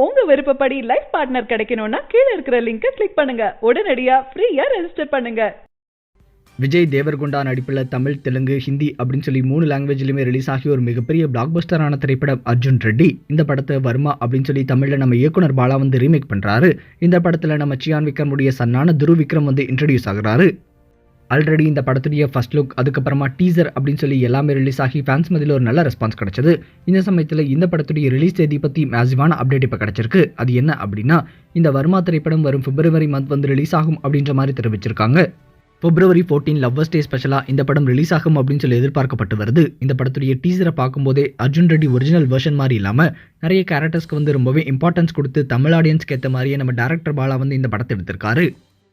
உங்க விருப்பப்படி life partner கிடைக்கணும்னா கீழ இருக்கிற லிங்கை கிளிக் பண்ணுங்க. உடனடியா ஃப்ரீயா ரெஜிஸ்டர் பண்ணுங்க. விஜய் தேவர்கொண்டா நடிப்பில் தமிழ், தெலுங்கு, ஹிந்தி அப்படின்னு சொல்லி 3 லாங்குவேஜ்லையுமே ரிலீஸ் ஆகி ஒரு மிகப்பெரிய பிளாக் பஸ்டரான திரைப்படம் அர்ஜுன் ரெட்டி. இந்த படத்தை வர்மா அப்படின்னு சொல்லி தமிழில் நம்ம இயக்குனர் பாலா வந்து ரீமேக் பண்ணுறாரு. இந்த படத்தில் நம்ம சியான் விக்ரமுடைய சன்னான துருவ் விக்ரம் வந்து இன்ட்ரடியூஸ் ஆகுறாரு. ஆல்ரெடி இந்த படத்துடைய ஃபர்ஸ்ட் லுக், அதுக்கப்புறமா டீசர் அப்படின்னு சொல்லி எல்லாமே ரிலீஸ் ஆகி ஃபேன்ஸ் மத்தியில் ஒரு நல்ல ரெஸ்பான்ஸ் கிடைச்சது. இந்த சமயத்தில் இந்த படத்துடைய ரிலீஸ் தேதி பற்றி மேசிவான அப்டேட் இப்போ கிடைச்சிருக்கு. அது என்ன அப்படின்னா, இந்த வர்மா திரைப்படம் வரும் பிப்ரவரி மந்த் வந்து ரிலீஸ் ஆகும் அப்படின்ற மாதிரி தெரிவிச்சிருக்காங்க. February 14 லவ்வர்ஸ் டே ஸ்பெஷலாக இந்த படம் ரிலீஸ் ஆகும் அப்படின்னு சொல்லி எதிர்பார்க்கப்பட்டு வருது. இந்த படத்துடைய டீசரை பார்க்கும்போதே அர்ஜுன் ரெட்டி ஒரிஜினல் வெர்ஷன் மாதிரி இல்லாமல் நிறைய கேரக்டர்ஸ்க்கு வந்து ரொம்பவே இம்பார்ட்டன்ஸ் கொடுத்து தமிழ் ஆடியன்ஸ்க்கு ஏற்ற மாதிரியே நம்ம டேரக்டர் பாலா வந்து இந்த படத்தை எடுத்திருக்காரு.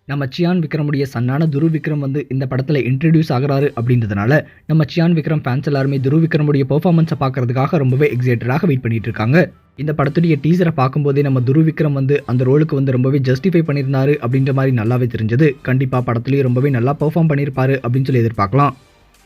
நம்ம சியான் விக்ரமுடைய சன்னான துருவ் விக்ரம் வந்து இந்த படத்தில் இன்ட்ரடியூஸ் ஆகிறாரு அப்படின்றதுனால நம்ம சியான் விக்ரம் ஃபேன்ஸ் எல்லாருமே துருவ் விக்ரமுடைய பெர்ஃபார்மன்ஸை பார்க்கறதுக்காக ரொம்பவே எக்ஸைட்டடாக வெயிட் பண்ணிட்டு இருக்காங்க. இந்த படத்துடைய டீசரை பார்க்கும்போதே நம்ம துருவ் விக்ரம் வந்து அந்த ரோலுக்கு வந்து ரொம்பவே ஜஸ்டிஃபை பண்ணியிருந்தாரு அப்படின்ற மாதிரி நல்லாவே தெரிஞ்சது. கண்டிப்பாக படத்துலேயே ரொம்பவே நல்லா பெர்ஃபார்ம் பண்ணியிருப்பாரு அப்படின்னு சொல்லி எதிர்பார்க்கலாம்.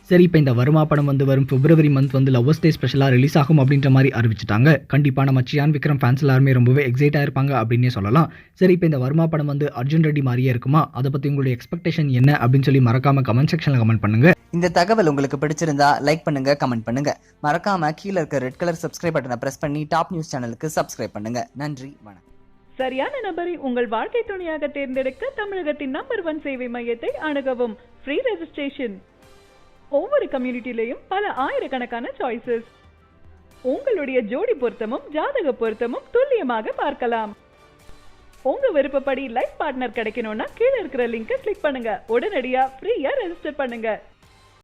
சரி, இப்போ இந்த வர்மா படம் வந்து வரும் பிப்ரவரி மந்த் வந்து லவ்வர்ஸ் டே ஸ்பெஷலாக ரிலீஸ் ஆகும் அப்படின்ற மாதிரி அறிவிச்சிட்டாங்க. கண்டிப்பாக நம்ம சியான் விக்ரம் ஃபேன்ஸ் எல்லாருமே ரொம்பவே எக்ஸைட்டாக இருப்பாங்க அப்படின்னே சொல்லலாம். சரி, இப்போ இந்த வர்மா படம் வந்து அர்ஜுன் ரெட்டி மாதிரியே இருக்குமா? அதை பற்றி உங்களுடைய எக்ஸ்பெக்டேஷன் என்ன அப்படின்னு சொல்லி மறக்காம கமெண்ட் செக்ஷனில் கமெண்ட் பண்ணுங்க. இந்த தகவல் உங்களுக்கு பிடிச்சிருந்தா லைக் பண்ணுங்க, கமெண்ட் பண்ணுங்க. மறக்காம கீழே இருக்க ரெட் கலர் சப்ஸ்கிரைப் பட்டனை பிரஸ் பண்ணி டாப் நியூஸ் சேனலுக்கு சப்ஸ்கிரைப் பண்ணுங்க. நன்றி, வணக்கம். சரியான நபரை உங்கள் வாழ்க்கை துணையாக தேர்ந்தெடுக்க தமிழகத்தின் நம்பர் 1 சேவை மையத்தை அணுகவும். Free registration. ஒவ்வொரு கம்யூனிட்டிலையும் பல ஆயிரக்கணக்கான சாய்ஸஸ். உங்களுடைய ஜோடி பொருத்தமும் ஜாதக பொருத்தமும் துல்லியமாக பார்க்கலாம். உங்க விருப்பப்படி லைஃப் பார்ட்னர் கிடைக்கணும்னா கீழ இருக்கிற லிங்கை கிளிக் பண்ணுங்க. உடனடியா ஃப்ரீயா ரெஜிஸ்டர் பண்ணுங்க.